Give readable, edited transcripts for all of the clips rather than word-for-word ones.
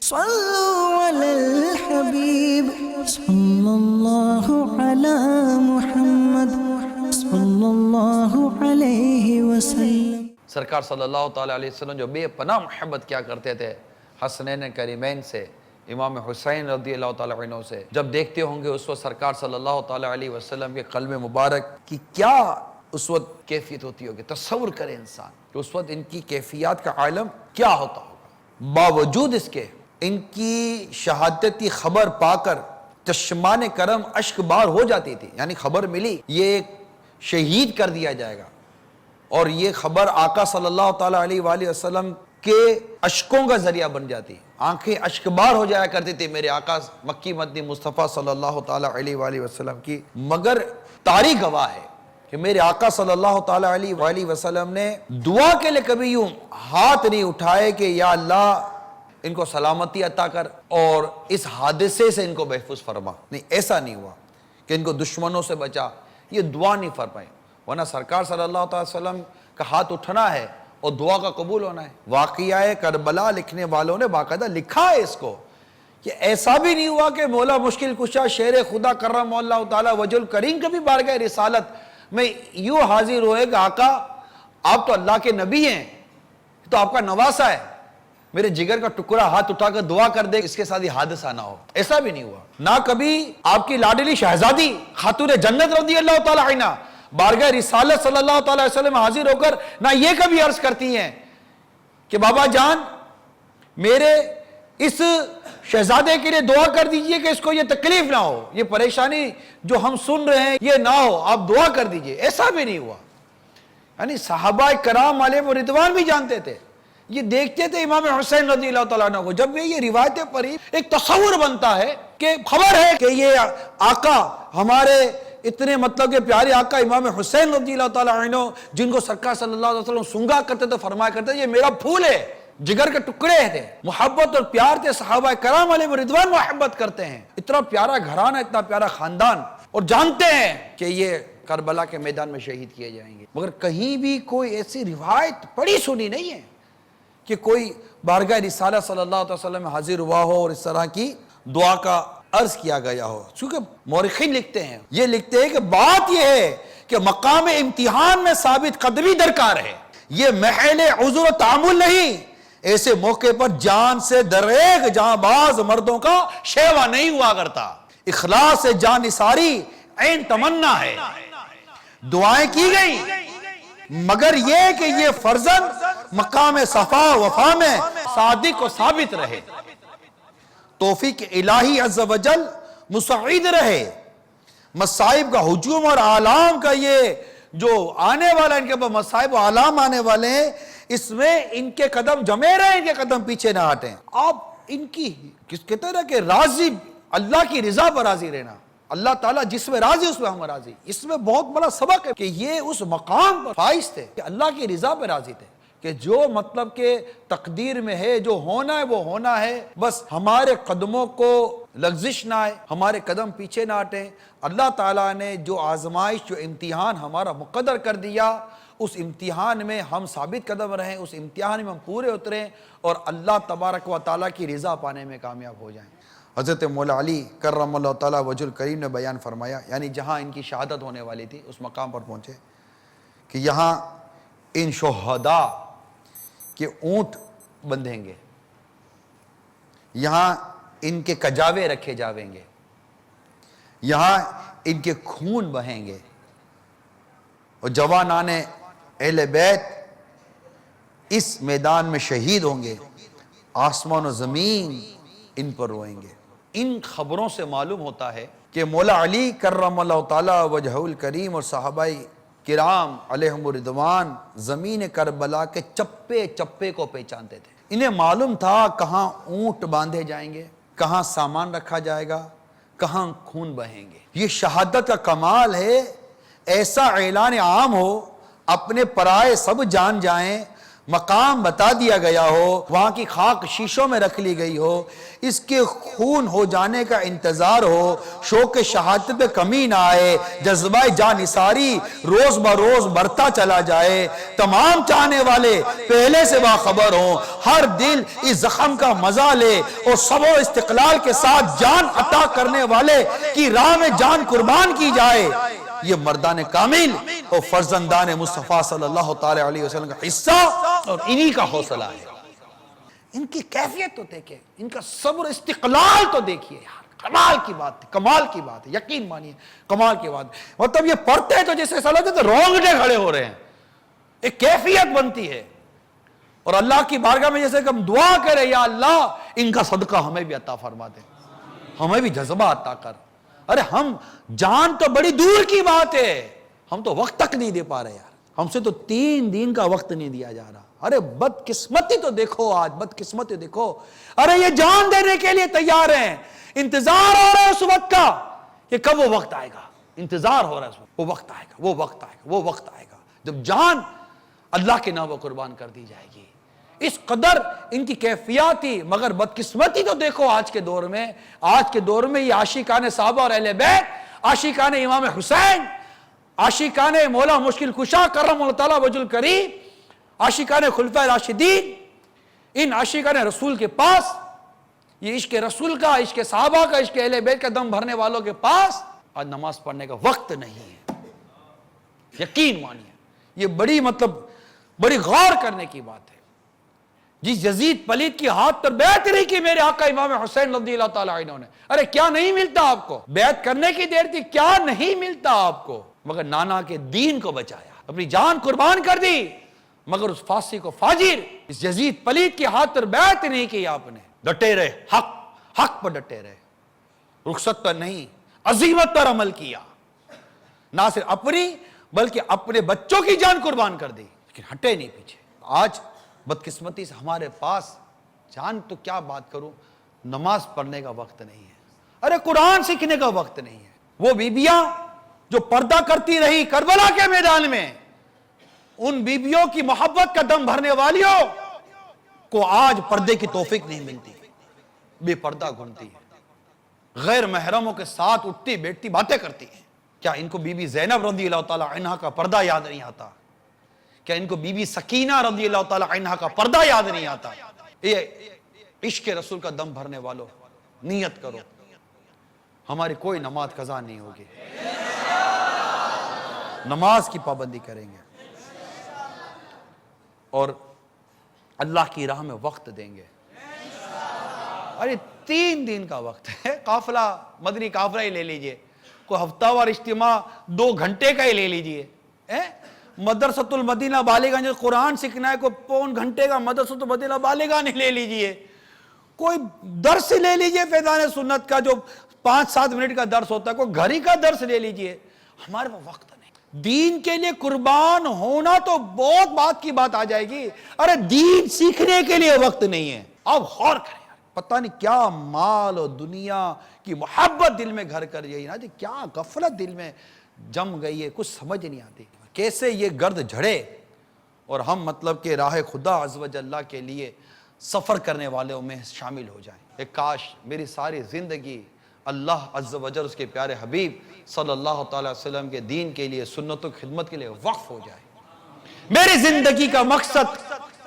صلوا علی الحبیب صلی اللہ علی محمد صلی اللہ علیہ وسلم۔ سرکار صلی اللہ تعالیٰ علیہ وسلم جو بے پناہ محبت کیا کرتے تھے حسنین کریمین سے، امام حسین رضی اللہ تعالیٰ عنہ سے، جب دیکھتے ہوں گے اس وقت سرکار صلی اللہ تعالیٰ علیہ وسلم کے قلب مبارک کی کیا اس وقت کیفیت ہوتی ہوگی۔ تصور کرے انسان کہ اس وقت ان کی کیفیات کا عالم کیا ہوتا ہوگا۔ باوجود اس کے ان کی شہادت کی خبر پا کر چشمان کرم اشک بار ہو جاتی تھی، یعنی خبر ملی یہ شہید کر دیا جائے گا، اور یہ خبر آقا صلی اللہ تعالیٰ علیہ وآلہ وسلم کے اشکوں کا ذریعہ بن جاتی، آنکھیں اشک بار ہو جایا کرتی تھی میرے آقا مکی مدنی مصطفیٰ صلی اللہ تعالیٰ علیہ وآلہ وسلم کی۔ مگر تاریخ گواہ ہے کہ میرے آقا صلی اللہ تعالیٰ علیہ وآلہ وسلم نے دعا کے لئے کبھی یوں ہاتھ نہیں اٹھائے کہ یا اللہ ان کو سلامتی عطا کر اور اس حادثے سے ان کو محفوظ فرما، نہیں، ایسا نہیں ہوا کہ ان کو دشمنوں سے بچا، یہ دعا نہیں فرمائی، ورنہ سرکار صلی اللہ تعالیٰ وسلم کا ہاتھ اٹھنا ہے اور دعا کا قبول ہونا ہے۔ واقعہ کربلا لکھنے والوں نے باقاعدہ لکھا ہے اس کو کہ ایسا بھی نہیں ہوا کہ مولا مشکل کشا شیر خدا کرم اللہ تعالیٰ وجہ الکریم کبھی بارگاہ رسالت میں یوں حاضر ہوئے کہ آقا آپ تو اللہ کے نبی ہیں، تو آپ کا نواسا ہے، میرے جگر کا ٹکڑا ہاتھ اٹھا کر دعا کر دے اس کے ساتھ یہ حادثہ نہ ہو۔ ایسا بھی نہیں ہوا۔ نہ کبھی آپ کی لاڈلی شہزادی خاتون جنت رضی اللہ تعالیٰ عنہ بارگاہ رسالت صلی اللہ تعالیٰ علیہ وسلم حاضر ہو کر نہ یہ کبھی عرض کرتی ہیں کہ بابا جان میرے اس شہزادے کے لیے دعا کر دیجئے کہ اس کو یہ تکلیف نہ ہو، یہ پریشانی جو ہم سن رہے ہیں یہ نہ ہو، آپ دعا کر دیجئے۔ ایسا بھی نہیں ہوا۔ یعنی صحابہ کرام علیہ رضوان بھی جانتے تھے، یہ دیکھتے تھے امام حسین رضی اللہ تعالیٰ عنہ کو۔ جب بھی یہ روایتیں پڑھی ایک تصور بنتا ہے کہ خبر ہے کہ یہ آقا ہمارے اتنے مطلب کہ پیارے آقا امام حسین رضی اللہ تعالیٰ عنہ جن کو سرکار صلی اللہ علیہ وسلم سنگا کرتے تھے، فرمایا کرتے تھے یہ میرا پھول ہے، جگر کے ٹکڑے تھے، محبت اور پیار تھے، صحابہ کرام علیہ رضوان محبت کرتے ہیں، اتنا پیارا گھرانہ، اتنا پیارا خاندان، اور جانتے ہیں کہ یہ کربلا کے میدان میں شہید کیے جائیں گے۔ مگر کہیں بھی کوئی ایسی روایت پڑھی سنی نہیں ہے کہ کوئی بارگاہ رسالہ صلی اللہ علیہ وسلم میں حاضر ہوا ہو اور اس طرح کی دعا کا عرض کیا گیا ہو۔ چونکہ مورخین لکھتے ہیں، یہ لکھتے ہیں کہ بات یہ ہے کہ مقام امتحان میں ثابت قدمی درکار ہے، یہ محل عذر و تعامل نہیں، ایسے موقع پر جان سے دریغ جہاں باز مردوں کا شیوا نہیں ہوا کرتا، اخلاص سے جان نثاری عین تمنا ہے۔ دعائیں کی گئی مگر یہ کہ یہ فرزن مقام صفا وفا میں صادق و ثابت رہے، توفیق الہی عز و جل مساعد رہے، مصائب کا ہجوم اور آلام کا یہ جو آنے والا ان کے پاس مصائب و آلام آنے والے ہیں، اس میں ان کے قدم جمے رہے، ان کے قدم پیچھے نہ ہٹیں۔ آپ ان کی کس کہتے ہیں کہ راضی اللہ کی رضا پر راضی رہنا، اللہ تعالیٰ جس میں راضی اس میں ہم راضی، اس میں بہت بڑا سبق ہے کہ یہ اس مقام پر فائز تھے کہ اللہ کی رضا پر راضی تھے، کہ جو مطلب کہ تقدیر میں ہے، جو ہونا ہے وہ ہونا ہے، بس ہمارے قدموں کو لغزش نہ آئے، ہمارے قدم پیچھے نہ ہٹیں۔ اللہ تعالیٰ نے جو آزمائش، جو امتحان ہمارا مقدر کر دیا، اس امتحان میں ہم ثابت قدم رہیں، اس امتحان میں ہم پورے اتریں اور اللہ تبارک و تعالیٰ کی رضا پانے میں کامیاب ہو جائیں۔ حضرت مولا علی کرم اللہ تعالیٰ وجہ الکریم نے بیان فرمایا، یعنی جہاں ان کی شہادت ہونے والی تھی اس مقام پر پہنچے کہ یہاں ان شہداء کے اونٹ بندھیں گے، یہاں ان کے کجاوے رکھے جاویں گے، یہاں ان کے خون بہیں گے، اور جوانان اہل بیت اس میدان میں شہید ہوں گے، آسمان و زمین ان پر روئیں گے۔ ان خبروں سے معلوم ہوتا ہے کہ مولا علی کرم اللہ تعالیٰ وجہ الکریم اور صحابہ کرام علیہم رضوان زمین کربلا کے چپے چپے کو پہچانتے تھے۔ انہیں معلوم تھا کہاں اونٹ باندھے جائیں گے، کہاں سامان رکھا جائے گا، کہاں خون بہیں گے۔ یہ شہادت کا کمال ہے، ایسا اعلان عام ہو، اپنے پرائے سب جان جائیں، مقام بتا دیا گیا ہو، وہاں کی خاک شیشوں میں رکھ لی گئی ہو، اس کے خون ہو جانے کا انتظار ہو، شوق شہادت پہ کمی نہ آئے، جذبہ جان نثاری روز بروز بڑھتا چلا جائے، تمام چاہنے والے پہلے سے باخبر ہوں، ہر دل اس زخم کا مزہ لے اور صبر و استقلال کے ساتھ جان عطا کرنے والے کی راہ میں جان قربان کی جائے۔ یہ مردان کامل اور فرزندان مصطفیٰ صلی اللہ تعالی علیہ وسلم کا حصہ اور انہی کا حوصلہ ہے۔ ان کی کیفیت تو دیکھیں، ان کا صبر استقلال تو دیکھیے یار، کمال کی بات ہے، کمال کی بات ہے، یقین مانیے کمال کی بات ہے۔ مطلب یہ پڑھتے ہیں تو جیسے ایسا لگتا ہے تو رونگٹے کھڑے ہو رہے ہیں، ایک کیفیت بنتی ہے۔ اور اللہ کی بارگاہ میں جیسے کہ ہم دعا کریں یا اللہ ان کا صدقہ ہمیں بھی عطا فرما دے، ہمیں بھی جذبہ عطا کر۔ ارے ہم جان تو بڑی دور کی بات ہے، ہم تو وقت تک نہیں دے پا رہے یار، ہم سے تو 3 دن کا وقت نہیں دیا جا رہا۔ ارے بدقسمتی تو دیکھو، آج بدقسمتی دیکھو، ارے یہ جان دینے کے لیے تیار ہیں، انتظار ہو رہا ہے اس وقت کا کہ کب وہ وقت آئے گا، انتظار ہو رہا ہے اس وقت، وہ وقت آئے گا، وہ وقت آئے گا، وہ وقت آئے گا جب جان اللہ کے نام قربان کر دی جائے گی۔ اس قدر ان کی کیفیات تھی، مگر بدقسمتی تو دیکھو آج کے دور میں یہ عاشقان صحابہ اور اہل بیت، عاشقان امام حسین، عاشقان مولا مشکل کشا کرم اللہ تعالیٰ وجہ الکریم، عاشقان خلفائے راشدین، ان عاشقان رسول کے پاس، یہ عشق رسول کا، عشق صحابہ کا، عشق اہل بیت کا دم بھرنے والوں کے پاس آج نماز پڑھنے کا وقت نہیں ہے۔ یقین مانیے یہ بڑی غور کرنے کی بات ہے۔ جس یزید پلید کی ہاتھ پر بیعت نہیں کی میرے آقا امام حسین رضی اللہ تعالیٰ عنہ نے، ارے کیا نہیں ملتا آپ کو؟ بیعت کرنے کی دیر تھی، کیا نہیں ملتا آپ کو؟ مگر نانا کے دین کو بچایا، اپنی جان قربان کر دی، مگر اس فاسق کو فاجر، اس یزید پلید کی ہاتھ پر بیعت نہیں کی آپ نے۔ ڈٹے رہے، حق پر ڈٹے رہے، رخصت پر نہیں، عزیمت پر عمل کیا، نہ صرف اپنی بلکہ اپنے بچوں کی جان قربان کر دی، لیکن ہٹے نہیں پیچھے۔ آج بدقسمتی سے ہمارے پاس جان تو کیا بات کروں، نماز پڑھنے کا وقت نہیں ہے، ارے قرآن سیکھنے کا وقت نہیں ہے۔ وہ بیبیاں جو پردہ کرتی رہی کربلا کے میدان میں، ان بیبیوں کی محبت کا دم بھرنے والیوں کو آج پردے کی توفیق نہیں ملتی، بے پردہ گھومتی ہے، غیر محرموں کے ساتھ اٹھتی بیٹھتی باتیں کرتی ہیں۔ کیا ان کو بی بی زینب رضی اللہ تعالی عنہا کا پردہ یاد نہیں آتا؟ کیا ان کو بی بی سکینہ رضی اللہ تعالی عنہا کا پردہ یاد نہیں آتا؟ یہ عشق رسول کا دم بھرنے والوں، نیت کرو ہماری کوئی نماز قضا نہیں ہوگی، نماز کی پابندی کریں گے اور اللہ کی راہ میں وقت دیں گے۔ ارے 3 دن کا وقت ہے، قافلہ مدنی قافلہ ہی لے لیجئے، کوئی ہفتہ وار اجتماع 2 گھنٹے کا ہی لے لیجئے، مدرسۃ المدینہ بالیگنج قرآن سیکھنا ہے، کوئی 1.25 گھنٹے کا مدرسۃ المدینہ بالیگنج لے لیجئے، کوئی درس لے لیجئے فیضان سنت کا جو 5-7 منٹ کا درس ہوتا ہے، کوئی گھری کا درس لے لیجئے۔ ہمارے پاس وقت نہیں، دین کے لیے قربان ہونا تو بہت بات کی بات آ جائے گی، ارے دین سیکھنے کے لیے وقت نہیں ہے۔ اب غور کریں، پتہ نہیں کیا مال اور دنیا کی محبت دل میں گھر کر گئی نا جی، کیا غفلت دل میں جم گئی ہے، کچھ سمجھ نہیں آتی کیسے یہ گرد جھڑے اور ہم مطلب کہ راہ خدا عز و جل کے لیے سفر کرنے والوں میں شامل ہو جائیں۔ ایک کاش میری ساری زندگی اللہ عز و جل اس کے پیارے حبیب صلی اللہ تعالی وسلم کے دین کے لیے، سنت و خدمت کے لیے وقف ہو جائے۔ میری زندگی کا مقصد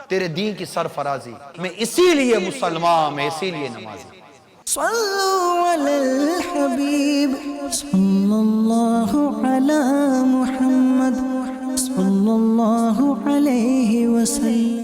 تیرے دین کی سرفرازی، میں اسی لیے مسلمان، میں اسی لیے نمازی۔ صلو علی الحبیب صلی اللہ علی محمد صلی اللہ علیہ وسلم۔